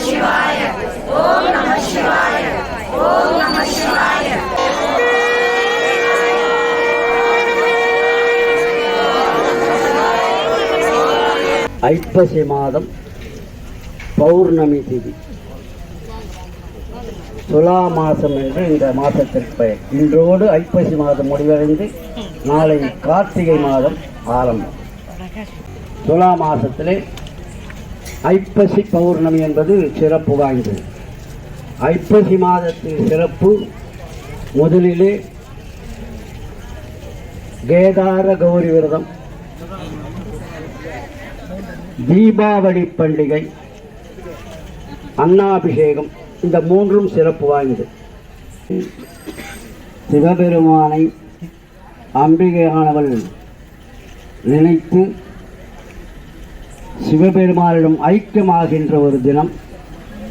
சிவாய. ஓம் நம சிவாய. ஓம் நம சிவாய. ஐப்பசி மாதம் பௌர்ணமி திதி துலா மாதம் என்று இந்த மாதத்திற்கு பெயர். இன்றோடு ஐப்பசி மாதம் முடிவடைந்து நாளை கார்த்திகை மாதம் ஆரம்பம். துலா மாதத்திலே ஐப்பசி பௌர்ணமி என்பது சிறப்பு வாய்ந்தது. ஐப்பசி மாதத்தின் சிறப்பு முதலிலே கேதார கௌரி விரதம், தீபாவளி பண்டிகை, அன்னாபிஷேகம், இந்த மூன்றும் சிறப்பு வாய்ந்தது. சிவபெருமானை அம்பிகையானவள் நினைத்து சிவபெருமானிடம் ஐக்கியமாகின்ற ஒரு தினம்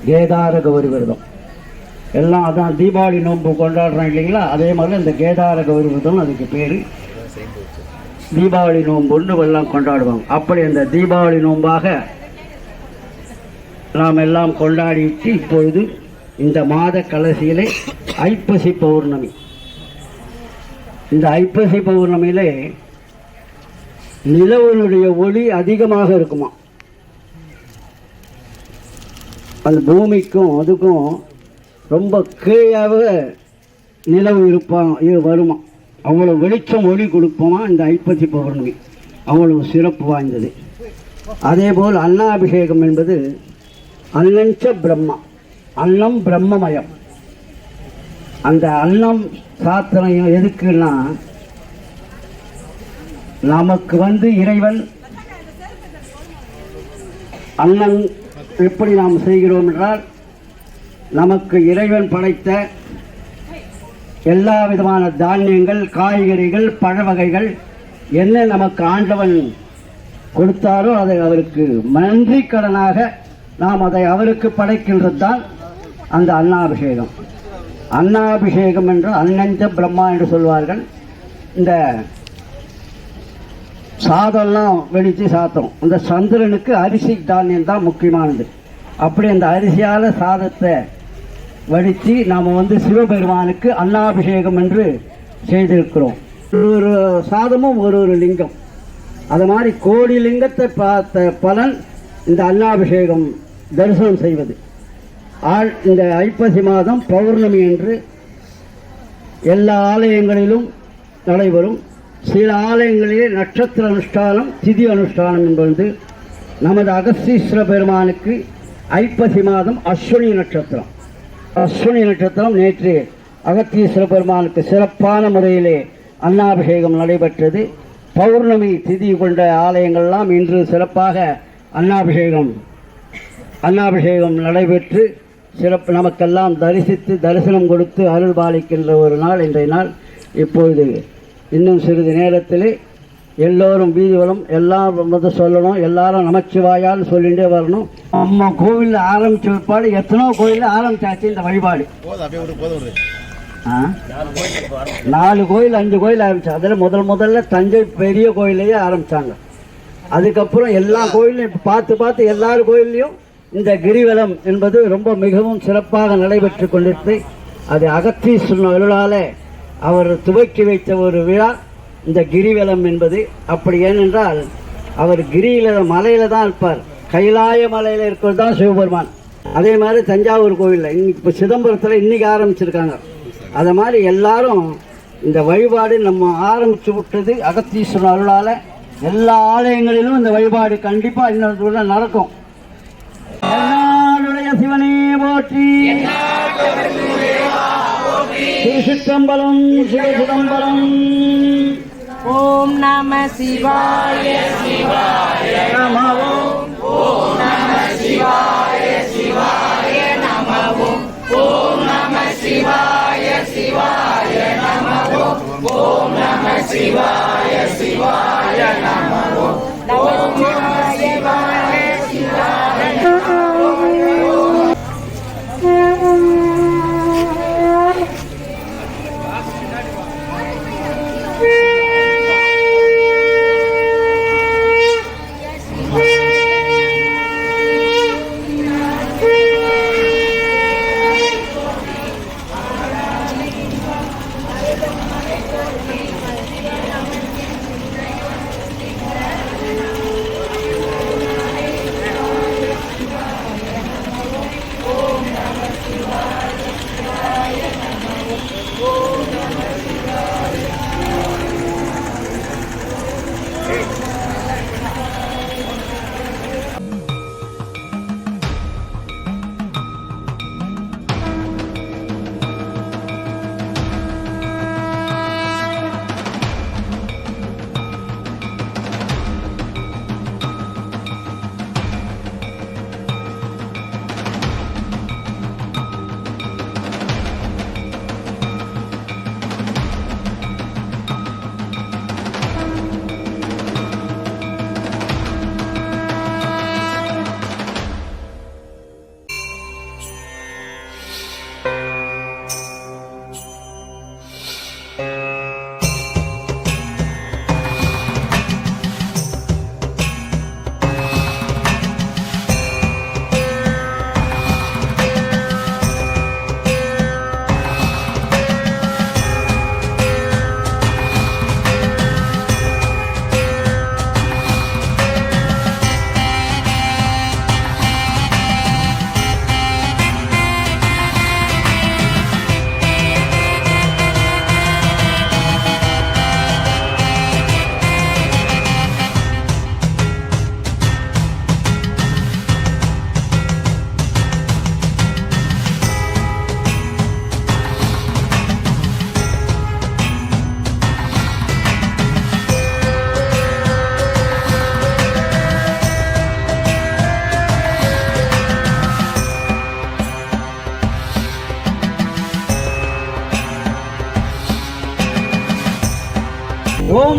கேதார கௌரி விரதம். எல்லாம் அதான் தீபாவளி நோன்பு கொண்டாடுறோம் இல்லைங்களா, அதே மாதிரி இந்த கேதார கௌரி விரதம் அதுக்கு பேர். தீபாவளி நோன்புன்னு எல்லாம் கொண்டாடுவாங்க. அப்படி அந்த தீபாவளி நோன்பாக நாம் எல்லாம் கொண்டாடிட்டு இப்பொழுது இந்த மாத கடைசியிலே ஐப்பசி பௌர்ணமி. இந்த ஐப்பசி பௌர்ணமியிலே நிலவனுடைய ஒளி அதிகமாக இருக்குமா. அந்த பூமிக்கும் அதுக்கும் ரொம்ப கீழாக நிலவு வருமா. அவ்வளவு வெளிச்சம் ஒளி கொடுப்போமா இந்த ஐப்பசி பௌர்ணமி. அவ்வளவு சிறப்பு வாய்ந்தது. அதேபோல் அன்னாபிஷேகம் என்பது அன்னஞ்ச பிரம்மா, அன்னம் பிரம்மமயம். அந்த அன்னம் சாத்திரம் எதுக்குன்னா, நமக்கு இறைவன் அன்னம் எப்படி நாம் செய்கிறோம் என்றால், நமக்கு இறைவன் படைத்த எல்லா விதமான தானியங்கள், காய்கறிகள், பழ வகைகள் என்ன நமக்கு ஆண்டவன் கொடுத்தாரோ அதை அவருக்கு நன்றி கடனாக நாம் அதை அவருக்கு படைக்கின்றது தான் அந்த அன்னாபிஷேகம். அன்னாபிஷேகம் என்று அன்னஞ்ச பிரம்மா என்று சொல்வார்கள். இந்த சாதம்லாம் வெடித்து சாத்தம், அந்த சந்திரனுக்கு அரிசி தானியம் தான் முக்கியமானது. அப்படி அந்த அரிசியால் சாதத்தை வடித்து நாம் சிவபெருமானுக்கு அன்னாபிஷேகம் என்று செய்திருக்கிறோம். ஒரு சாதமும் ஒரு லிங்கம். அது மாதிரி கோடி லிங்கத்தை பார்த்த பலன் இந்த அன்னாபிஷேகம் தரிசனம் செய்வது. இந்த ஐப்பசி மாதம் பௌர்ணமி என்று எல்லா ஆலயங்களிலும் நடைபெறும். சில ஆலயங்களிலே நட்சத்திர அனுஷ்டானம், திதி அனுஷ்டானம் என்பது. நமது அகஸ்தீஸ்வர பெருமானுக்கு ஐப்பசி மாதம் அஸ்வினி நட்சத்திரம். அஸ்வினி நட்சத்திரம் நேற்று அகஸ்தீஸ்வர பெருமானுக்கு சிறப்பான முறையிலே அன்னாபிஷேகம் நடைபெற்றது. பௌர்ணமி திதி கொண்ட ஆலயங்கள்லாம் இன்று சிறப்பாக அன்னாபிஷேகம் நடைபெற்று சிறப்பு நமக்கெல்லாம் தரிசனம் கொடுத்து அருள் பாலிக்கின்ற ஒரு நாள் இன்றைய நாள். இப்பொழுது இன்னும் சிறிது நேரத்தில் எல்லோரும் வீதி வளம் எல்லாம் சொல்லணும். எல்லாரும் நமச்சிவாயான்னு சொல்லிகிட்டே வரணும். நம்ம கோவிலில் ஆரம்பிச்ச பிற்பாடு எத்தனோ கோயிலில் ஆரம்பிச்சாச்சு இந்த வழிபாடு. 4 கோயில் 5 கோயில் ஆரம்பிச்சு. அதில் முதல்ல தஞ்சை பெரிய கோயிலையே ஆரம்பித்தாங்க. அதுக்கப்புறம் எல்லா கோயிலையும் பார்த்து எல்லார் கோயிலையும் இந்த கிரிவலம் என்பது ரொம்ப மிகவும் சிறப்பாக நடைபெற்று கொண்டிருக்கு. அது அகத்தீஸ்வரன் அருளால் அவர் துவக்கி வைத்த ஒரு விழா இந்த கிரிவலம் என்பது. அப்படி ஏனென்றால் அவர் கிரியில மலையில தான் இருப்பார். கைலாய மலையில் இருக்கிறது தான் சிவபெருமான். அதே மாதிரி தஞ்சாவூர் கோயிலில் இப்போ சிதம்பரத்தில் இன்னைக்கு ஆரம்பிச்சிருக்காங்க. அதை மாதிரி எல்லாரும் இந்த வழிபாடு நம்ம ஆரம்பிச்சு விட்டது அகத்தீஸ்வரன் அருளால். எல்லா ஆலயங்களிலும் இந்த வழிபாடு கண்டிப்பாக இன்னொரு நடக்கும். சிவனே போற்றி, சிதம்பரம் சிவசிதம்பரம். ஓம் நம சிவாய சிவாய நமோ. ஓம் நம சிவாய சிவாய நமோ. ஓம் நம சிவாய சிவாய நமோ. ஓம் நம சிவாய சிவாய நமோ. ஓம் நம சிவாய சிவாய நமோ.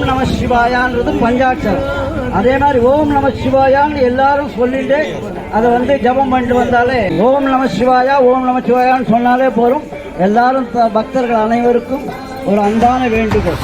நம சிவாயான்றது பஞ்சாட்சரம். அதே மாதிரி ஓம் நம சிவாயான்னு எல்லாரும் சொல்லிட்டு அதை ஜபம் பண்ணிட்டு வந்தாலே ஓம் நம சிவாயா ஓம் நம சிவாயான்னு சொன்னாலே போதும். எல்லாரும் பக்தர்கள் அனைவருக்கும் ஒரு அன்பான வேண்டுகோள்.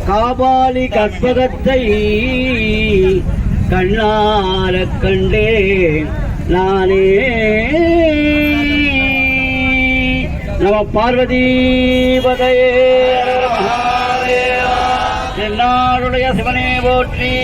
காபாலி கற்பகத்தை கண்ணார கண்டேன் நானே. நம பார்வதீபதையே தென்னாடுடைய சிவனே போற்றி.